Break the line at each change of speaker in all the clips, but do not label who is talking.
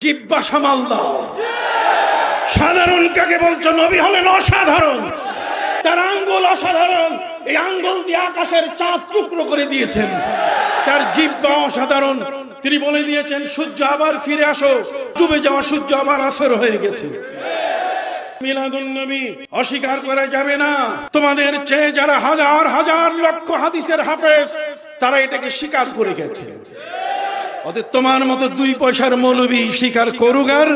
জিহ্বা সামাল দাও। সাধারণ কাকে বলছো? নবী হলেন অসাধারণ, তার আঙ্গুল অসাধারণ, এই আঙ্গুল দিয়ে আকাশের চাঁদ টুকরো করে দিয়েছেন। তার জিহ্বা অসাধারণ, তিনি বলে দিয়েছেন সূর্য আবার ফিরে আসো, ডুবে যাওয়া সূর্য আবার আসর হয়ে গেছে। মিলাদুন নবী অস্বীকার করা যাবে না। তোমাদের চেয়ে যারা হাজার হাজার লক্ষ হাদিসের হাফেজ, তারা এটাকে স্বীকার করে গেছে। অতএব তোমার মতো 2 পয়সার মৌলবী স্বীকার করুক আর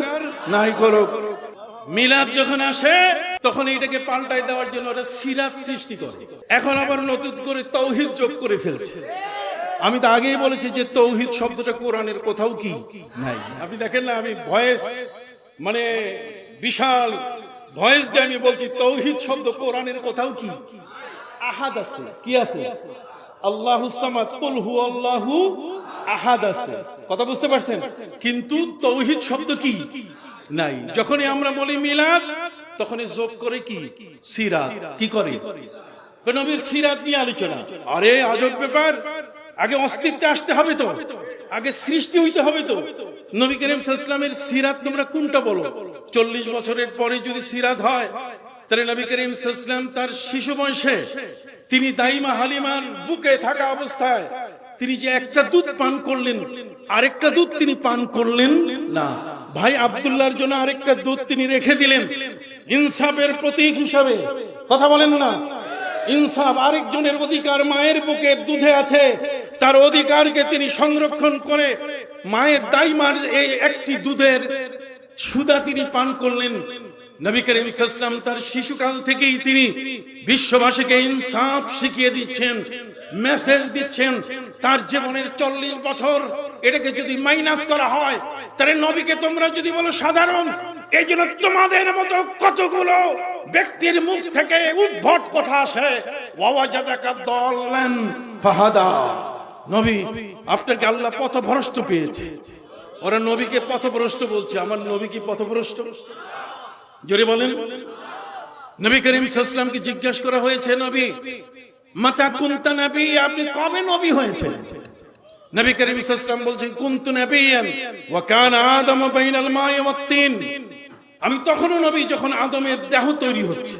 নাই করুক, মিলাদ যখন আসে তখন এটাকে পাল্টাই দেওয়ার জন্য ওরা সিরাত সৃষ্টি করে। এখন আবার নতুন করে তাওহীদ যোগ করে ফেলছে। আমি তো আগেই বলেছি যে তাওহীদ শব্দটা কোরআনের কোথাও কি নাই। আপনি দেখেন না, আমি ভয়েস মানে বিশাল ভয়েস দিয়ে আমি বলছি তাওহীদ শব্দ কোরআনের কোথাও কি আহাদ আছে। কি আছে? আল্লাহুস সামাদ, কুল হুয়াল্লাহু আহাদ আছে। কথা বুঝতে পারছেন? কিন্তু তাওহীদ শব্দ কি নাই। যখনই আমরা বলি মিলাদ, তখনই যোগ করে কি সিরাত। কি করে? নবীর সিরাত নিয়ে আলোচনা। আরে আজব ব্যাপার, আগে অস্তিত্বে আসতে হবে তো, আগে সৃষ্টি হইতে হবে তো। নবী করিম সাল্লাল্লাহু আলাইহি ওয়াসাল্লামের সিরাত তোমরা কোনটা বলো? 40 বছরের পরে যদি সিরাত হয়, তাহলে নবী করিম সাল্লাল্লাহু আলাইহি ওয়াসাল্লাম তার শিশু বয়সে তিনি দাইমা হালিমার বুকে থাকা অবস্থায় তিনি যে একটা দুধ পান করলেন, আরেকটা দুধ তিনি পান করলেন না। ভাই আব্দুল্লাহর জন্য আরেকটা দুধ তিনি রেখে দিলেন ইনসাফের প্রতীক হিসাবে। কথা বলেন না? ইনসাফ, আরেকজনের অধিকার মায়ের বুকের দুধে আছে, তার অধিকারকে তিনি সংরক্ষণ করে মায়ের দাইমার এই একটি দুধের সুধা তিনি পান করলেন। নবী করিম সাল্লাল্লাহু আলাইহি ওয়াসাল্লাম তার শিশুকাল থেকেই তিনি বিশ্ববাসীকে ইনসাফ শিখিয়ে দিচ্ছেন, মেসেজ দিচ্ছেন। তার জীবনের 40 বছর এটাকে যদি মাইনাস করা হয়, তাহলে নবীকে তোমরা যদি বলো সাধারণ, এই জন্য তোমাদের মতো কতগুলো ব্যক্তির মুখ থেকে উদ্ভট কথা আসে, ওয়াজাদাকা দাল্লান ফাহাদা। নবী আপনাকে আল্লাহ পথভ্রষ্ট পেয়েছে। ওরা নবীকে পথভ্রষ্ট বলছে, আমার নবী কি পথভ্রষ্ট? জোরে বলেন। নবী করিম সাল্লাল্লাহু আলাইহি ওয়াসাল্লামকে জিজ্ঞাসা করা হয়েছে, নবী মাতা কুনতা নবী, আপনি কবে নবী হয়েছেন? নবী করিম সাল্লাল্লাহু আলাইহি ওয়াসাল্লাম বলছেন কুনতু নবিয়ান ওয়া কানা আদম বাইনাল মাই ওয়াত তিন। আমি তখনও নবী যখন আদমের দেহ তৈরি হচ্ছে।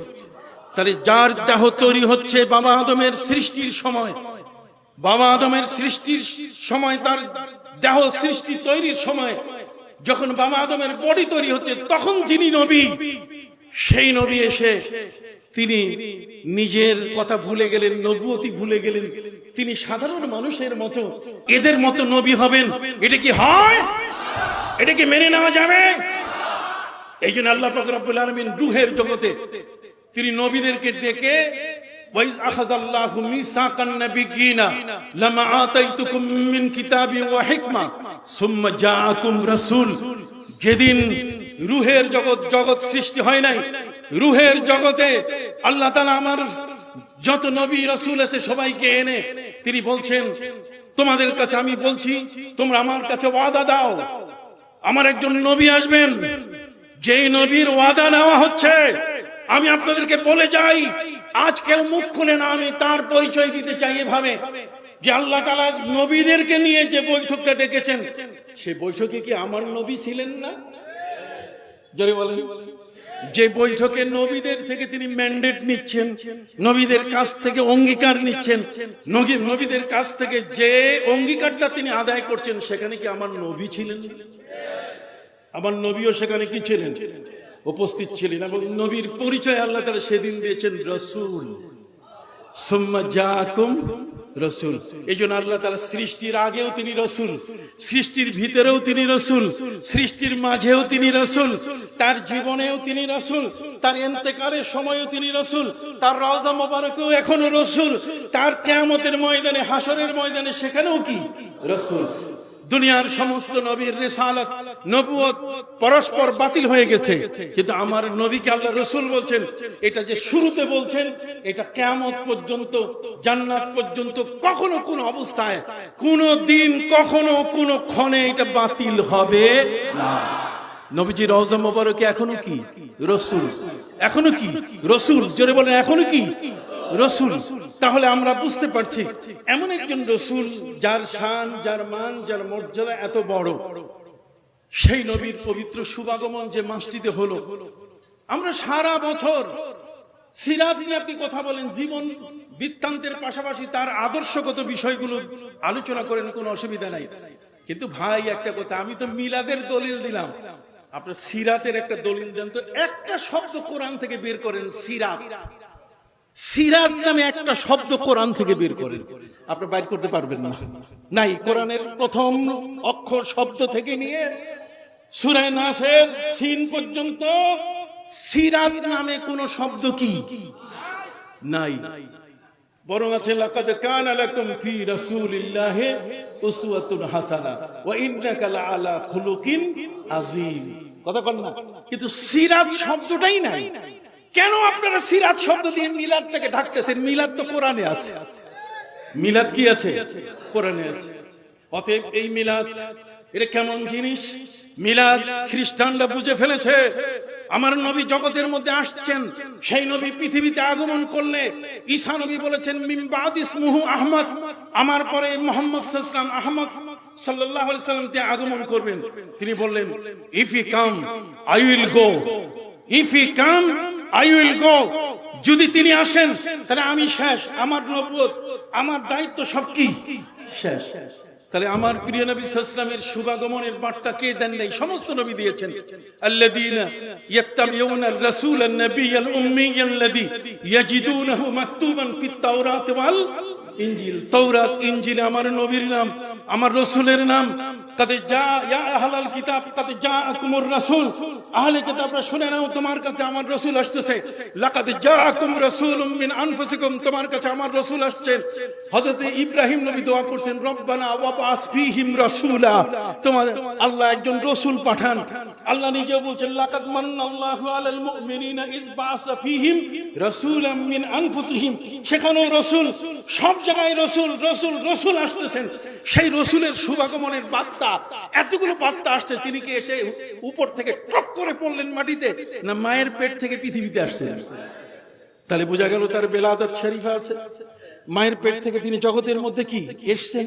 তাহলে যার দেহ তৈরি হচ্ছে বাবা আদমের সৃষ্টির সময়, বাবা আদমের সৃষ্টির সময়, তার দেহ সৃষ্টি তৈরির সময় যখন বাবা আদমের বডি তৈরি হচ্ছে, তখন যিনি নবী, সেই নবী এসে তিনি নিজের কথা ভুলে গেলেন, নবুয়তি ভুলে গেলেন। তিনি সাধারণ মানুষের মতো এদের মতো নবী হবেন, এটা কি হয়? এটা কি মেনে নেওয়া যাবে? এই জন্য আল্লাহ পাক রব্বুল আলামিন রূহের জগতে তিনি নবীদেরকে ডেকে ওয়াইজ আখাযাল্লাহু মিসাকান নাবিয়্যিনা লামা আতাইতুকুম মিন কিতাবি ওয়া হিকমা সুম্মা জাআকুম রাসূল। যেদিন রূহের জগৎ সৃষ্টি হয় নাই, রূহের জগতে আল্লাহ তাআলা আমার যত নবী রাসূল আছে সবাইকে এনে তিনি বলছেন, তোমাদের কাছে আমি বলছি, তোমরা আমার কাছে ওয়াদা দাও, আমার একজন নবী আসবেন, যেই নবীর ওয়াদা নেওয়া হচ্ছে। আমি আপনাদেরকে বলে যাই, আজ কেউ মুখ খুলে না, আমি তার পরিচয় দিতে চাই এভাবে যে আল্লাহ তাআলা নবীদেরকে নিয়ে যে বৈঠকটা ডেকেছেন, সেই বৈঠকে কি আমার নবী ছিলেন না? জোরে বলেন। যে বৈঠকে নবীদের থেকে তিনি ম্যান্ডেট নিচ্ছেন, নবীদের কাছ থেকে অঙ্গীকার নিচ্ছেন, নবীদের কাছ থেকে যে অঙ্গীকারটা তিনি আদায় করছেন, সেখানে কি আমার নবী ছিলেন? আমার নবীও সেখানে কি ছিলেন? উপস্থিত ছিলেন। এবং নবীর পরিচয় আল্লাহ তাআলা সেদিন দিয়েছেন রাসূল। সুম্মা জাআকুম রাসূল। এইজন্য আল্লাহ তাআলা সৃষ্টির আগেও তিনি রাসূল, সৃষ্টির ভিতরেও তিনি রাসূল, সৃষ্টির মাঝেও তিনি রাসূল, তার জীবনেও তিনি রাসূল, তার ইন্তেকালের সময়ও তিনি রাসূল, তার রওজা মোবারকেও এখনো রাসূল, তার কিয়ামতের ময়দানে, হাসরের ময়দানে সেখানেও কি রাসূল। দুনিয়ার সমস্ত নবীর রিসালাত, নবুয়ত পরস্পর বাতিল হয়ে গেছে, কিন্তু আমার নবীকে আল্লাহ রাসূল বলছেন। এটা যে শুরুতে বলছেন, এটা কিয়ামত পর্যন্ত, জান্নাত পর্যন্ত কখনো কোন অবস্থায়, কোন দিন, কখনো কোন ক্ষণে এটা বাতিল হবে না। নবীজির রওজা মোবারকে এখনো কি রাসূল, এখনো কি রাসূল। জোরে বলেন, এখনো কি রাসূল। তাহলে আমরা বুঝতে পারছি এমন একজন রাসূল যার শান, যার মান, যার মর্যাদা এত বড়, সেই নবীর পবিত্র শুভাগমন যে মাসটিতে হলো, আমরা সারা বছর সিরাত নিয়ে আপনি কথা বলেন, জীবন বৃত্তান্তের পাশাপাশি তার আদর্শগত বিষয়গুলো আলোচনা করেন, কোনো অসুবিধা নাই। কিন্তু ভাই একটা কথা, আমি তো মিলাদের দলিল দিলাম, আপনার সিরাতের একটা দলিল দেন তো। একটা শব্দ কোরআন থেকে বের করেন, সিরাত, সিরাত নামে একটা শব্দ কোরআন থেকে বের করেন, আপনি বাইর করতে পারবেন না। নাই, কোরআনের প্রথম অক্ষর শব্দ থেকে নিয়ে সূরা নাসের সিন পর্যন্ত সিরাত নামে কোন শব্দ কি নাই। বরং আছে লাকাদ কানা লাকুম ফি রাসূলিল্লাহি উসওয়াতুন হাসানাহ ওয়া ইন্নাকা লাআলা খুলুকিন আযীম। কথা বল না, কিন্তু সিরাত শব্দটাই নাই। কেন আপনারা সিরাত শব্দ দিয়ে মিলাদটাকে ঢাকতেছেন? মিলাদ তো কোরআনে আছে। মিলাদ কি আছে? কোরআনে আছে। অতএব এই মিলাদ এটা কেমন জিনিস? মিলাদ খ্রিস্টানরা বুঝে ফেলেছে, আমার নবী জগতের মধ্যে আসছেন, সেই নবী পৃথিবীতে আগমন করলে ঈসা নবী বলেছেন মিন বাদ ইসমুহু আহমদ, আমার পরে মুহাম্মদ সাল্লাল্লাহু আলাইহি ওয়াসাল্লাম আহমদ সাল্লাল্লাহু আলাইহি ওয়াসাল্লাম তে আগমন করবেন। তিনি বললেন if he come I will go, if he come I will go. যদি তিনি আসেন তাহলে আমি শেষ, আমার নবুয়ত, আমার দায়িত্ব সব কি শেষ। তাহলে আমার প্রিয় নবী সাল্লাল্লাহু আলাইহি ওয়াসাল্লামের শুভাগমনের বার্তা কে দেন নাই? সমস্ত নবী দিয়েছেন। আল্লাযীনা ইয়াত্তাবিউনা আর-রাসূলা আন-নাবিয়্যাল উম্মিয়্যাল্লাযী ইয়াজিদুনাহু মাকতুবান ফিত তাওরাত ওয়াল ইনজিল। তাওরাত ইনজিলে আমার নবীর নাম, আমার রাসূলের নাম। কাদ জা ইয়া আহলাল কিতাব কাদ জাআকুমুর রাসূল, আহলে কিতাবরা শুনে নাও, তোমার কাছে আমার রাসূল আসতেছে। লাকাদ জাআকুম রাসূলুম মিন আনফুসিকুম, তোমার কাছে আমার রাসূল আসছেন। হযরত ইব্রাহিম নবী দোয়া করছেন রব্বানা ওয়াবাস ফীহিম রাসূলা, তোমার আল্লাহ একজন রাসূল পাঠান। আল্লাহ নিজে বলছেন লাকাদ মান্নাল্লাহু আলাল মুমিনিনা ইয বাআসা ফীহিম রাসূলাম মিন আনফুসিহিম। সেখানেও রাসূল, সব জায়গায় রাসূল রাসূল রাসূল আসতেছেন। সেই রাসূলের শুভাগমনের বার্তা, এতগুলো বার্তা আসছে, তিনি কি এসে উপর থেকে টপ করে পড়লেন মাটিতে, না মায়ের পেট থেকে পৃথিবীতে আসছেন? তাহলে বোঝা গেল তার বেলাদত শরীফা আছে। মায়ের পেট থেকে তিনি জগতের মধ্যে কি এসেছেন।